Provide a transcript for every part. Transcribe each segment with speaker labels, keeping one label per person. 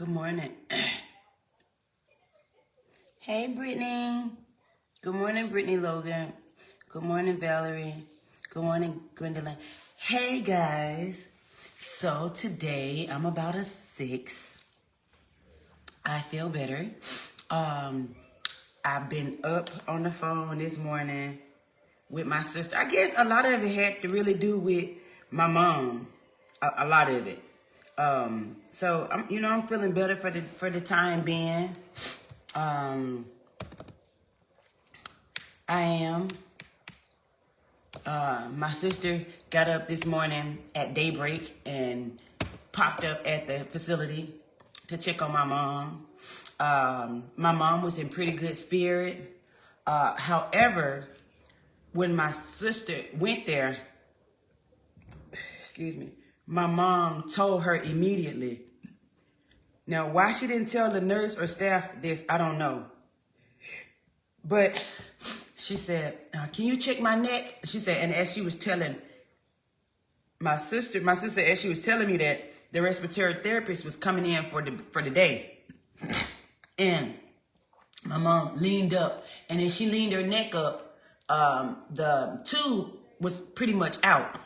Speaker 1: Good morning. Hey, Brittany. Good morning, Brittany Logan. Good morning, Valerie. Good morning, Gwendolyn. Hey, guys. So today I'm about a 6. I feel better. I've been up on the phone this morning with my sister. I guess a lot of it had to really do with my mom. A lot of it. So I'm feeling better for the time being. I am. My sister got up this morning at daybreak and popped up at the facility to check on my mom. My mom was in pretty good spirit. However, when my sister went there, my mom told her immediately. Now, why she didn't tell the nurse or staff this, I don't know. But she said, can you check my neck? She said, and as she was telling my sister, as she was telling me that the respiratory therapist was coming in for the day. And my mom leaned up, and then she leaned her neck up. The tube was pretty much out.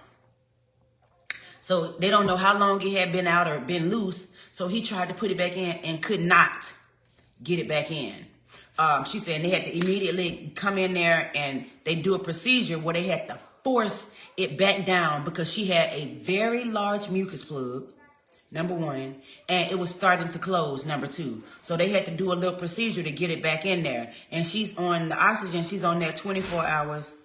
Speaker 1: So they don't know how long it had been out or been loose. So he tried to put it back in and could not get it back in. She said they had to immediately come in there and they do a procedure where they had to force it back down because she had a very large mucus plug, number 1, and it was starting to close, number 2. So they had to do a little procedure to get it back in there. And she's on the oxygen. She's on there 24 hours.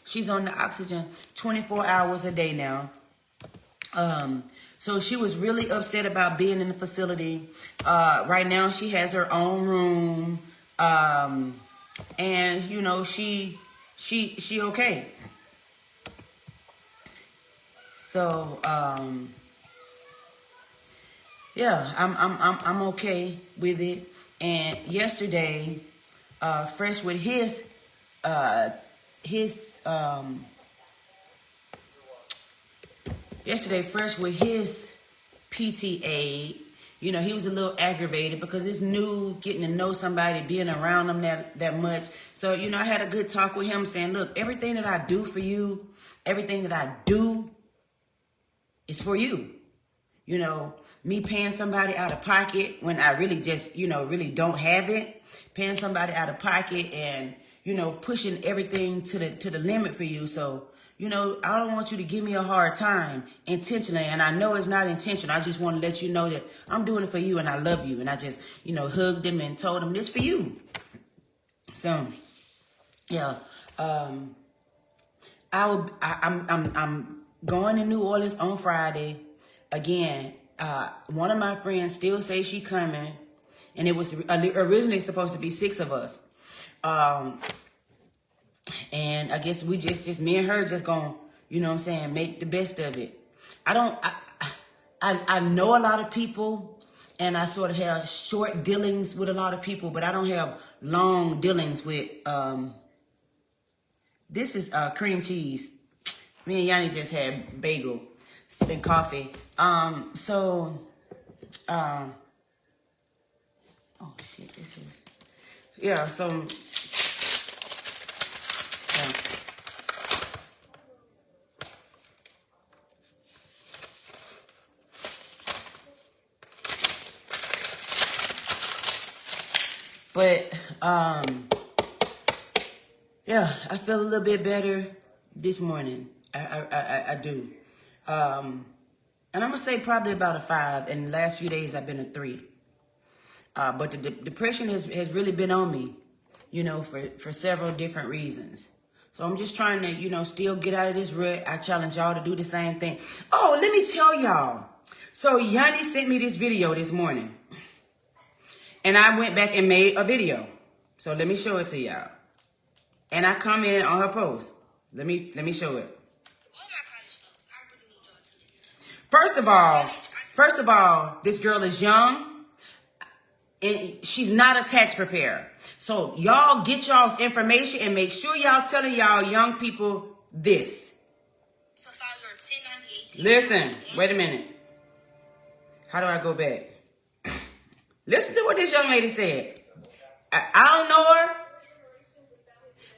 Speaker 1: She's on the oxygen 24 hours a day now. So she was really upset about being in the facility. Right now she has her own room. And she okay. So, yeah, I'm okay with it. And yesterday, Fresh with his PTA, he was a little aggravated because it's new getting to know somebody, being around them that much. So, I had a good talk with him saying, look, everything that I do for you, everything that I do is for you. Me paying somebody out of pocket when I really just, really don't have it, paying somebody out of pocket and, pushing everything to the limit for you. So, I don't want you to give me a hard time intentionally. And I know it's not intentional. I just want to let you know that I'm doing it for you and I love you. And I just, hugged him and told him this for you. So, yeah. I'm going to New Orleans on Friday. Again, one of my friends still say she coming. And it was originally supposed to be 6 of us. And I guess we just me and her just gonna, make the best of it. I know a lot of people and I sort of have short dealings with a lot of people, but I don't have long dealings with, this is cream cheese. Me and Yanni just had bagel and coffee. Oh shit, this is, yeah, so, yeah. But, yeah, I feel a little bit better this morning. I do. And I'm going to say probably about a 5. And the last few days I've been a 3. But the depression has really been on me, for several different reasons. So I'm just trying to, still get out of this rut. I challenge y'all to do the same thing. Oh, let me tell y'all. So Yanni sent me this video this morning. And I went back and made a video. So let me show it to y'all. And I commented on her post. Let me show it. First of all, this girl is young. And she's not a tax preparer. So y'all get y'all's information and make sure y'all telling y'all young people this. Listen, wait a minute. How do I go back? Listen to what this young lady said. I don't know her.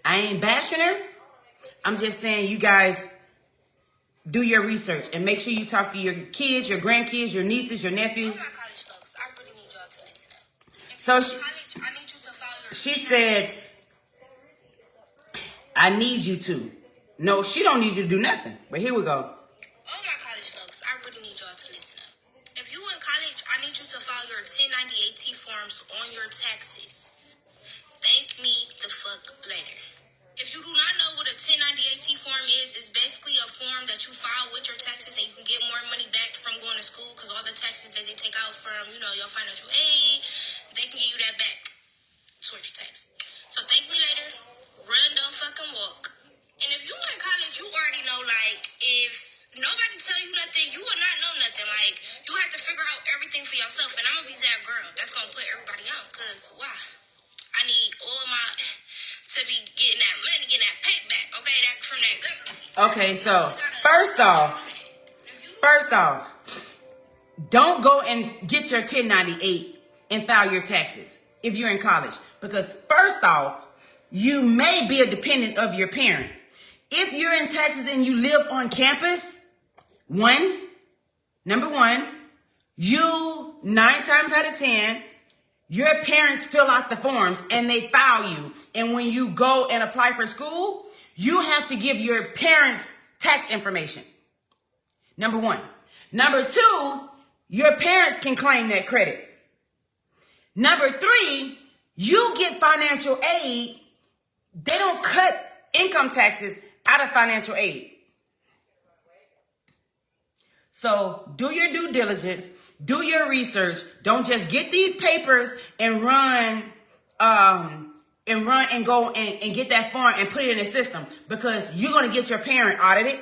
Speaker 1: I ain't bashing her. I'm just saying you guys do your research and make sure you talk to your kids, your grandkids, your nieces, your nephews.
Speaker 2: College folks, I really need y'all to listen up.
Speaker 1: So
Speaker 2: she
Speaker 1: said, I need you to. No, she don't need you to do nothing. But here we go.
Speaker 2: All my college folks, I really need y'all to listen up. If you in college, I need you to file your 1098-T forms on your taxes. Thank me the fuck later. If you do not know what a 1098-T form is, it's basically a form that you file with your taxes and you can get more money back from going to school because all the taxes that they take out from, your financial aid, they can give you that back towards your tax. So thank me later. Run, don't fucking walk. And if you in college, you already know, if nobody tell you nothing, you will not know nothing. You have to figure out everything for yourself. And I'm going to be that girl that's going to put everybody on. Because why? I need all to be getting that money, getting that payback, okay? That from that government.
Speaker 1: Okay, so first off, don't go and get your 1098 and file your taxes if you're in college. Because first off, you may be a dependent of your parent. If you're in Texas and you live on campus, number one, you 9 times out of 10, your parents fill out the forms and they file you. And when you go and apply for school, you have to give your parents tax information. Number one. Number two, your parents can claim that credit. Number three, you get financial aid. They don't cut income taxes out of financial aid. So do your due diligence, do your research. Don't just get these papers and run and go and get that form and put it in the system because you're going to get your parent audited.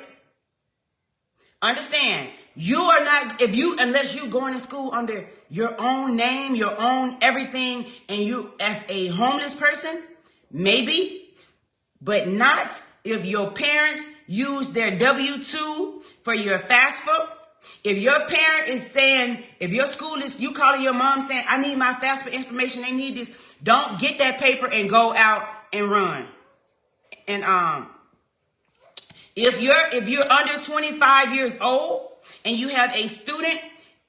Speaker 1: Understand, you are not, unless you going to school under your own name, your own everything, and you as a homeless person, maybe, but not if your parents use their W-2 for your FAFSA. If your parent is saying, if your school is, you calling your mom saying, I need my FAFSA information, they need this, don't get that paper and go out and run. And if you're under 25 years old and you have a student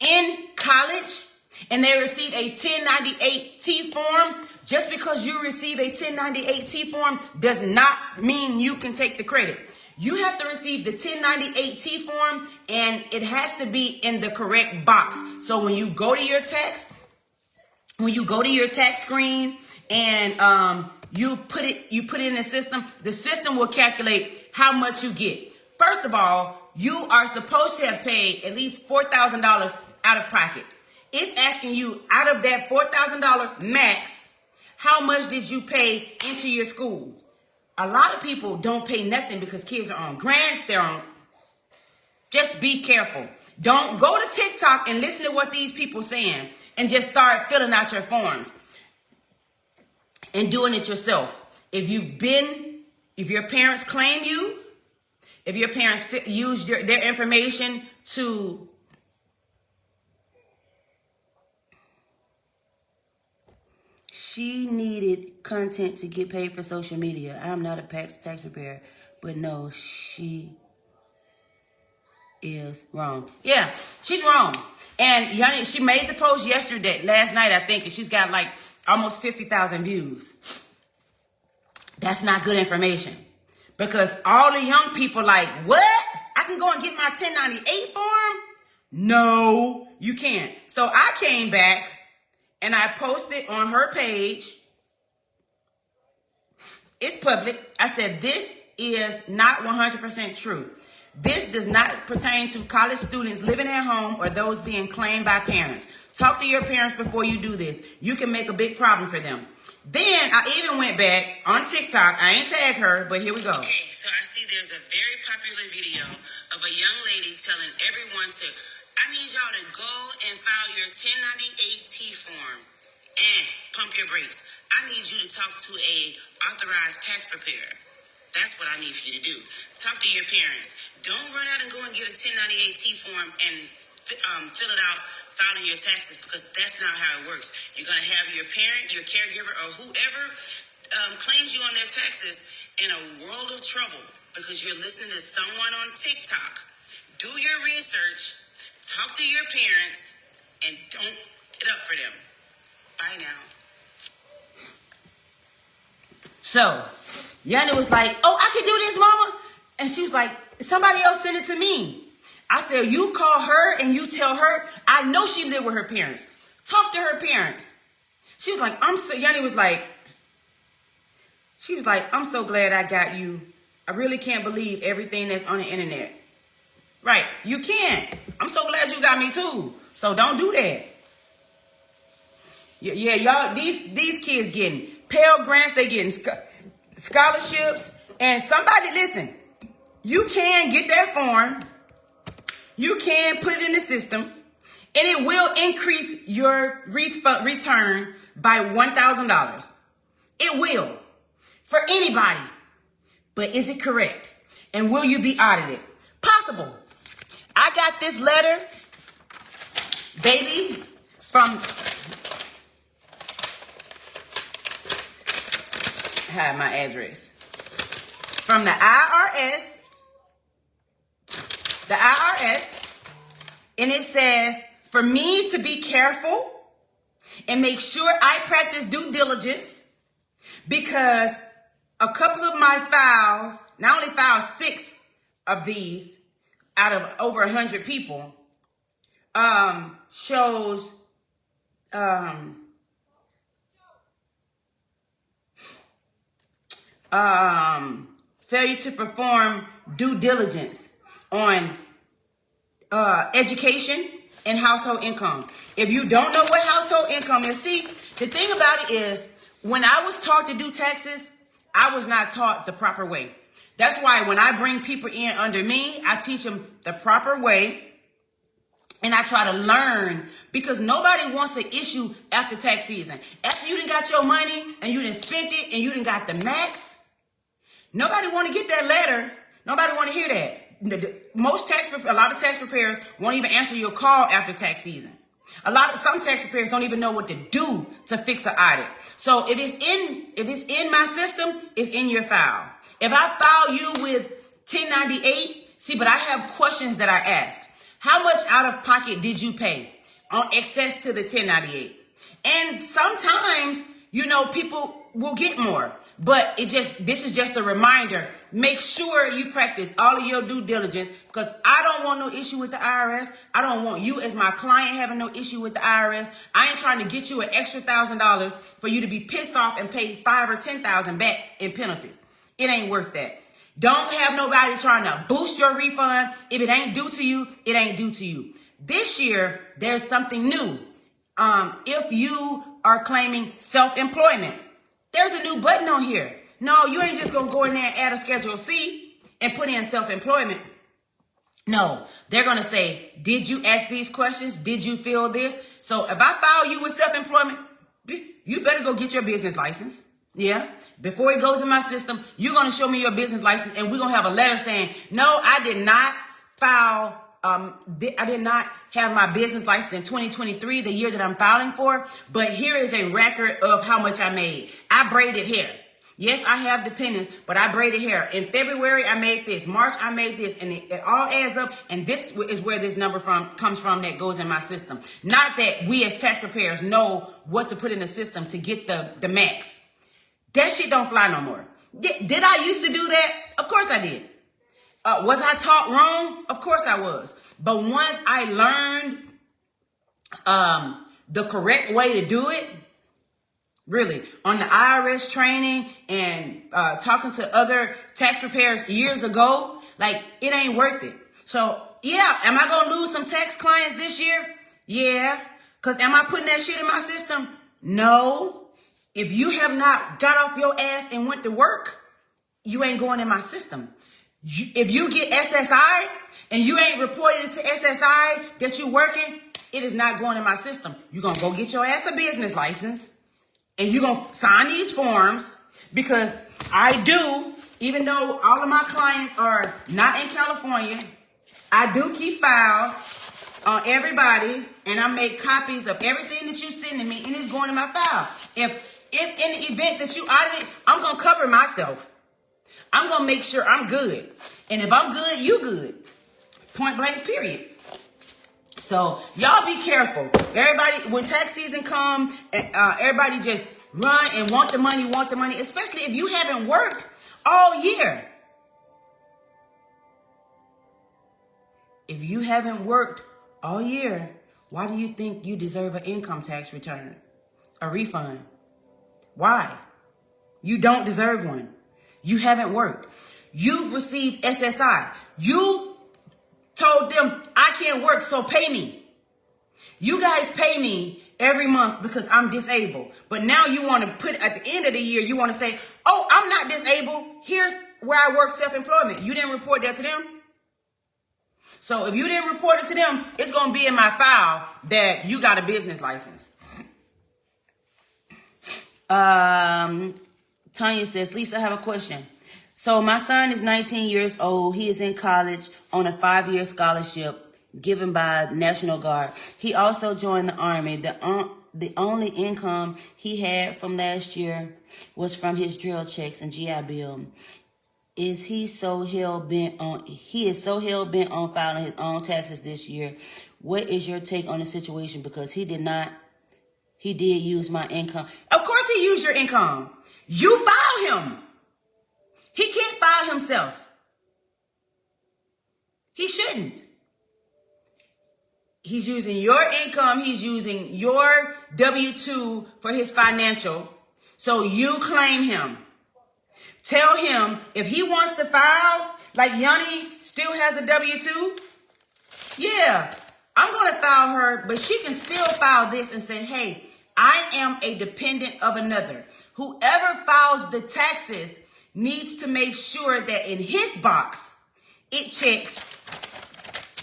Speaker 1: in college and they receive a 1098-T form, just because you receive a 1098-T form does not mean you can take the credit. You have to receive the 1098-T form and it has to be in the correct box. So when you go to your tax screen and you put it in the system will calculate how much you get. First of all, you are supposed to have paid at least $4,000 out of pocket. It's asking you out of that $4,000 max, how much did you pay into your school? A lot of people don't pay nothing because kids are on grants, just be careful. Don't go to TikTok and listen to what these people saying and just start filling out your forms and doing it yourself. If your parents claim you, if your parents use their information to she needed content to get paid for social media. I'm not a tax preparer, but no, she is wrong. Yeah, she's wrong. And Yanni, she made the post last night, I think, and she's got almost 50,000 views. That's not good information. Because all the young people what? I can go and get my 1098 form? No, you can't. So I came back and I posted on her page. It's public. I said, this is not 100% true. This does not pertain to college students living at home or those being claimed by parents. Talk to your parents before you do this. You can make a big problem for them. Then I even went back on TikTok. I ain't tagged her, but here we go.
Speaker 2: Okay, so I see there's a very popular video of a young lady telling everyone I need y'all to go and file your 1098-T form and pump your brakes. I need you to talk to a authorized tax preparer.
Speaker 1: That's what I need for you to do. Talk to your parents. Don't run out and go and get a 1098-T form and fill it out, filing your taxes, because that's not how it works. You're going to have your parent, your caregiver, or whoever claims you on their taxes in a world of trouble because you're listening to someone on TikTok. Do your research, talk to your parents, and don't get up for them. Bye now. So, Yana was like, oh, I can do this, mama. And she was like, somebody else sent it to me. I said, you call her and you tell her, I know she lived with her parents. Talk to her parents. She was like, Yanni was like, I'm so glad I got you. I really can't believe everything that's on the internet. Right, you can't. I'm so glad you got me too. So don't do that. Yeah, y'all, these kids getting Pell Grants, they getting scholarships. And somebody, listen, you can get that form. You can put it in the system, and it will increase your return by $1,000. It will, for anybody. But is it correct? And will you be audited? Possible. I got this letter, baby, from... I have my address. From the IRS. The IRS, and it says, for me to be careful and make sure I practice due diligence, because a couple of my files, I only filed 6 of these out of over 100 people, shows failure to perform due diligence on education and household income. If you don't know what household income is, see, the thing about it is, when I was taught to do taxes, I was not taught the proper way. That's why when I bring people in under me, I teach them the proper way, and I try to learn, because nobody wants an issue after tax season. After you done got your money and you done spent it and you done got the max, nobody want to get that letter. Nobody want to hear that. A lot of tax preparers won't even answer your call after tax season. Some tax preparers don't even know what to do to fix an audit. So if it's in my system, it's in your file. If I file you with 1098, see, but I have questions that I ask. How much out of pocket did you pay on excess to the 1098? And sometimes, people will get more. But this is just a reminder. Make sure you practice all of your due diligence, because I don't want no issue with the IRS. I don't want you as my client having no issue with the IRS. I ain't trying to get you an extra $1,000 for you to be pissed off and pay $5,000 or $10,000 back in penalties. It ain't worth that. Don't have nobody trying to boost your refund. If it ain't due to you, it ain't due to you. This year, there's something new. If you are claiming self-employment, there's a new button on here. No, you ain't just going to go in there and add a Schedule C and put in self-employment. No, they're going to say, did you ask these questions? Did you fill this? So if I file you with self-employment, you better go get your business license. Yeah. Before it goes in my system, you're going to show me your business license, and we're going to have a letter saying, no, I did not file. I did not have my business license in 2023, the year that I'm filing for, but here is a record of how much I made. I braided hair. Yes, I have dependents, but I braided hair. In February, I made this. March, I made this, and it all adds up, and this is where this number comes from that goes in my system. Not that we as tax preparers know what to put in the system to get the max. That shit don't fly no more. Did I used to do that? Of course I did. Was I taught wrong? Of course I was. But once I learned the correct way to do it, really, on the IRS training and talking to other tax preparers years ago, like, it ain't worth it. So, yeah, am I going to lose some tax clients this year? Yeah. Because am I putting that shit in my system? No. If you have not got off your ass and went to work, you ain't going in my system. If you get SSI and you ain't reported it to SSI that you're working, it is not going in my system. You're going to go get your ass a business license, and you're going to sign these forms, because I do Even though all of my clients are not in California, I do keep files on everybody, and I make copies of everything that you sending me, and it's going in my file. If in the event that you audit it, I'm going to cover myself. I'm going to make sure I'm good. And if I'm good, you good. Point blank, period. So y'all be careful. Everybody, when tax season comes, everybody just run and want the money, especially if you haven't worked all year. If you haven't worked all year, why do you think you deserve an income tax return? A refund? Why? You don't deserve one. You haven't worked. You've received SSI. You told them, I can't work, so pay me. You guys pay me every month because I'm disabled. But now you want to put at the end of the year, you want to say, oh, I'm not disabled. Here's where I work self-employment. You didn't report that to them? So if you didn't report it to them, it's going to be in my file that you got a business license. Tanya says, Lisa, I have a question. So my son is 19 years old. He is in college on a 5-year scholarship given by National Guard. He also joined the Army. The only income he had from last year was from his drill checks and GI Bill. He is so hell bent on filing his own taxes this year. What is your take on the situation? Because he did use my income. Of course he used your income. You filed him. He can't file himself. He shouldn't. He's using your income. He's using your W-2 for his financial. So you claim him. Tell him if he wants to file, like Yanni still has a W-2. Yeah, I'm going to file her, but she can still file this and say, hey, I am a dependent of another. Whoever files the taxes needs to make sure that in his box, it checks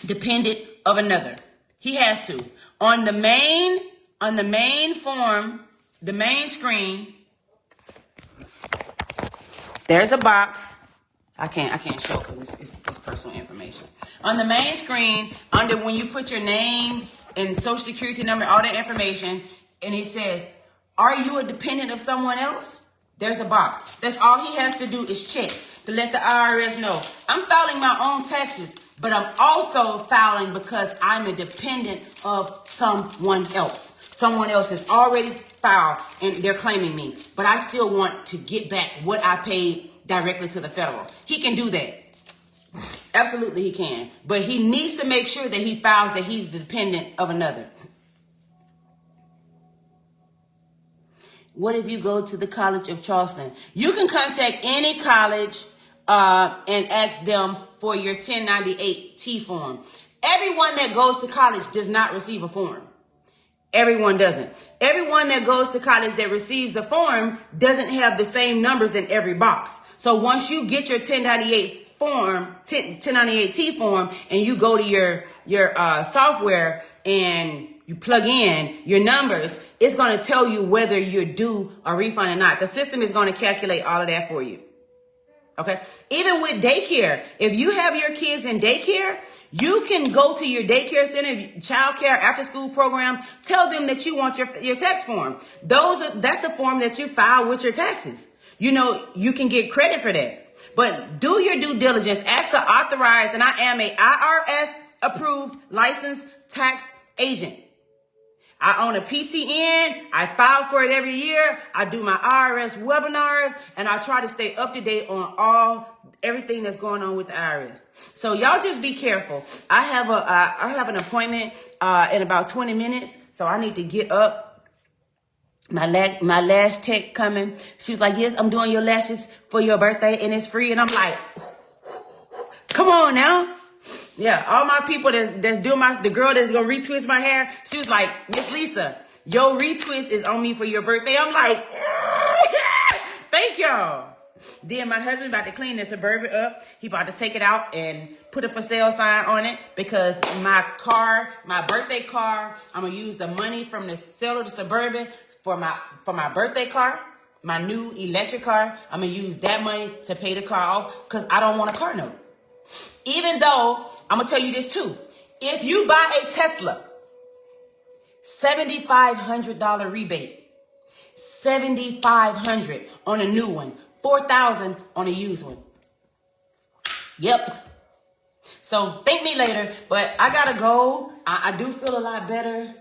Speaker 1: dependent of another. He has to. On the main form, the main screen, there's a box. I can't show because it's personal information. On the main screen, under when you put your name and social security number, all that information, and it says, are you a dependent of someone else? There's a box. That's all he has to do is check to let the IRS know. I'm filing my own taxes, but I'm also filing because I'm a dependent of someone else. Someone else has already filed and they're claiming me, but I still want to get back what I paid directly to the federal. He can do that. Absolutely he can. But he needs to make sure that he files that he's the dependent of another. What if you go to the College of Charleston? You can contact any college and ask them for your 1098-T form. Everyone that goes to college does not receive a form. Everyone doesn't. Everyone that goes to college that receives a form doesn't have the same numbers in every box. So once you get your 1098 form, 1098-T form, and you go to your software and you plug in your numbers, it's going to tell you whether you're due a refund or not. The system is going to calculate all of that for you. Okay. Even with daycare, if you have your kids in daycare, you can go to your daycare center, child care, after school program, tell them that you want your tax form. That's a form that you file with your taxes. You know, you can get credit for that. But do your due diligence. Ask an authorized, and I am a IRS approved licensed tax agent. I own a PTN. I file for it every year. I do my IRS webinars, and I try to stay up to date on everything that's going on with the IRS. So y'all just be careful. I have an appointment in about 20 minutes, so I need to get up. My lash tech coming. She was like, yes, I'm doing your lashes for your birthday, and it's free. And I'm like, come on now. Yeah, all my people that's doing the girl that's gonna retwist my hair, she was like, Miss Lisa, your retwist is on me for your birthday. I'm like, thank y'all. Then my husband about to clean the Suburban up. He about to take it out and put a for sale sign on it because my birthday car, I'm gonna use the money from the sale of the Suburban for my birthday car, my new electric car, I'm going to use that money to pay the car off because I don't want a car note. Even though, I'm going to tell you this too. If you buy a Tesla, $7,500 rebate. $7,500 on a new one. $4,000 on a used one. Yep. So thank me later, but I gotta go. I do feel a lot better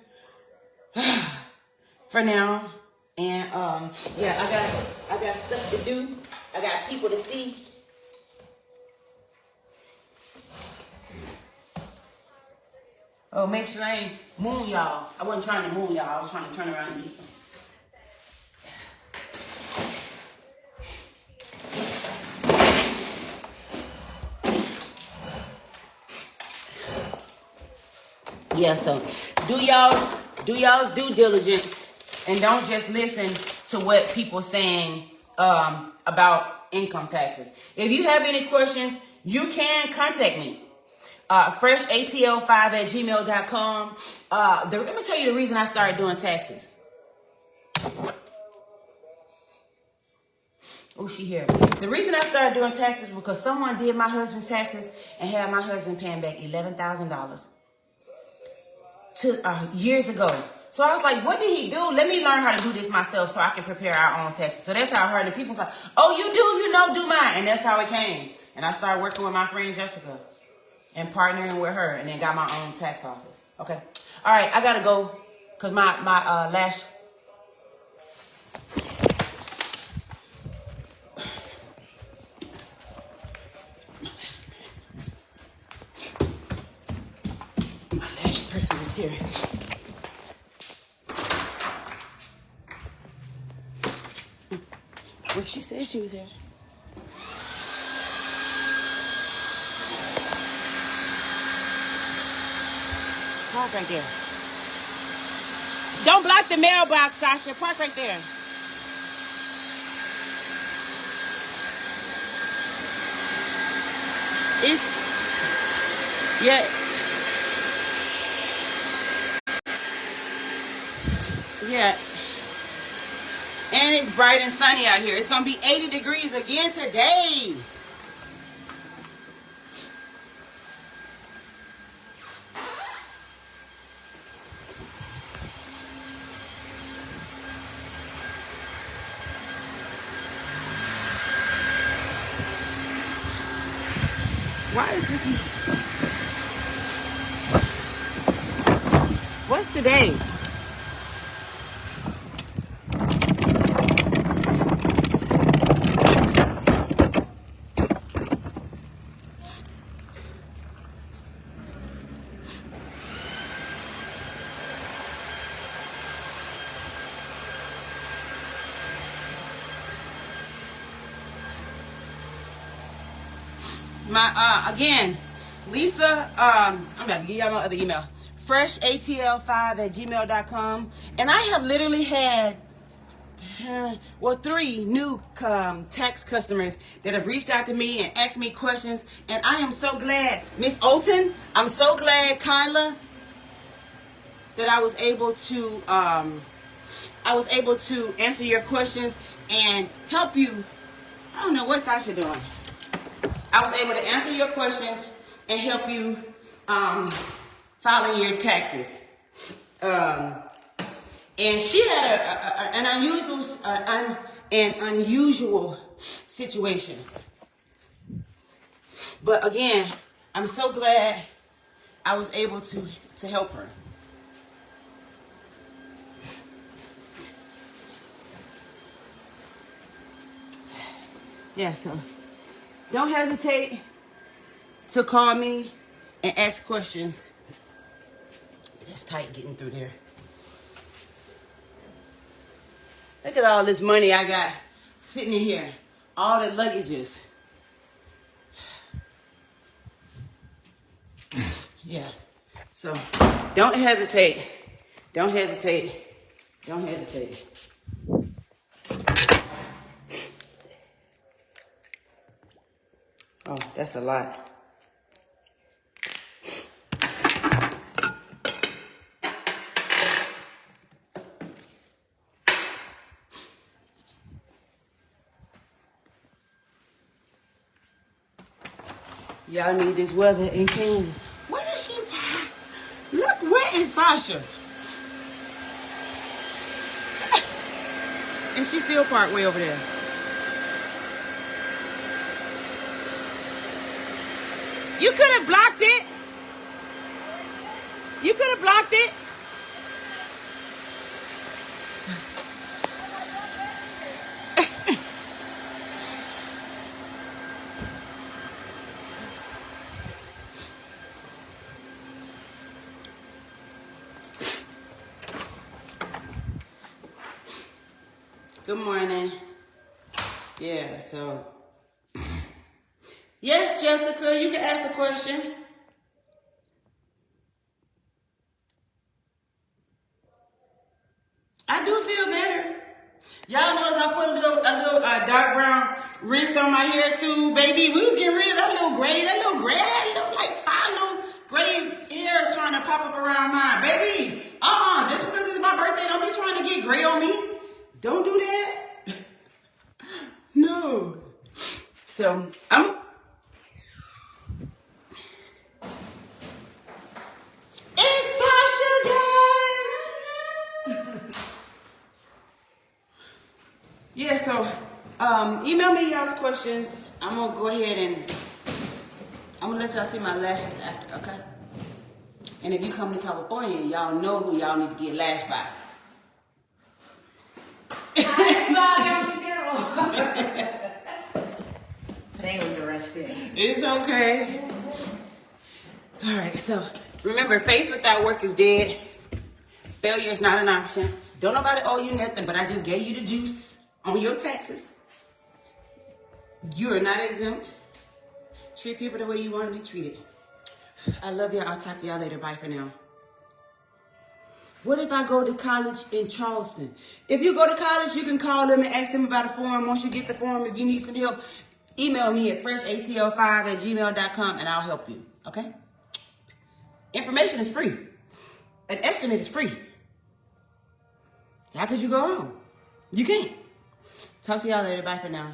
Speaker 1: for now. And yeah, I got stuff to do. I got people to see. Oh, make sure I ain't moon y'all. I wasn't trying to moon y'all. I was trying to turn around and get some. Yeah, so do y'all's due diligence and don't just listen to what people saying about income taxes. If you have any questions, you can contact me. FreshATL5@gmail.com. Let me tell you the reason I started doing taxes. Oh, she here. The reason I started doing taxes was because someone did my husband's taxes and had my husband paying back $11,000 years ago. So I was like, what did he do? Let me learn how to do this myself so I can prepare our own taxes. So that's how I heard it. People's like, oh, you do mine. And that's how it came. And I started working with my friend Jessica and partnering with her and then got my own tax office. Okay. All right. I got to go because my lash. My lash person is here. Well, she said she was here. Park right there. Don't block the mailbox, Sasha. Park right there. Yeah. Yeah. And it's bright and sunny out here. It's going to be 80 degrees again today. Why is this? What's today? Again, Lisa, I'm about to give y'all my other email. FreshATL5@gmail.com. And I have literally had, 3 new tax customers that have reached out to me and asked me questions. And I am so glad, Miss Olton, I'm so glad, Kyla, that I was able to answer your questions and help you. I don't know what Sasha doing. I was able to answer your questions and help you filing your taxes. And she had an unusual situation. But again, I'm so glad I was able to help her. Yeah, so don't hesitate to call me and ask questions. It's tight getting through there. Look at all this money I got sitting in here. All the luggages. Yeah. So don't hesitate. Don't hesitate. Don't hesitate. Oh, that's a lot. Y'all need this weather in Kansas. Where is she? Look, where is Sasha? And she's still parked way over there. You could have blocked it. You could have blocked it. Good morning. Yeah, so. Yes, Jessica, you can ask a question. I do feel better. Y'all notice I put a little dark brown rinse on my hair too, baby. We was getting rid of that little gray. I had like 5 little gray hairs trying to pop up around mine, baby. Just because it's my birthday, don't be trying to get gray on me. Don't do that. No. So It's Tasha, guys. Yeah, so email me y'all's questions. I'm gonna go ahead and I'm gonna let y'all see my lashes after, okay? And if you come to California, y'all know who y'all need to get lashed by.
Speaker 3: Today was a rush day.
Speaker 1: It's okay. All right, so remember, faith without work is dead. Failure is not an option. Don't nobody owe you nothing, but I just gave you the juice on your taxes. You are not exempt. Treat people the way you want to be treated. I love y'all. I'll talk to y'all later. Bye for now. What if I go to college in Charleston? If you go to college, you can call them and ask them about a form. Once you get the form, if you need some help, email me at freshatl5@gmail.com and I'll help you. Okay? Information is free. An estimate is free. How could you go wrong? You can't. Talk to y'all later. Bye for now.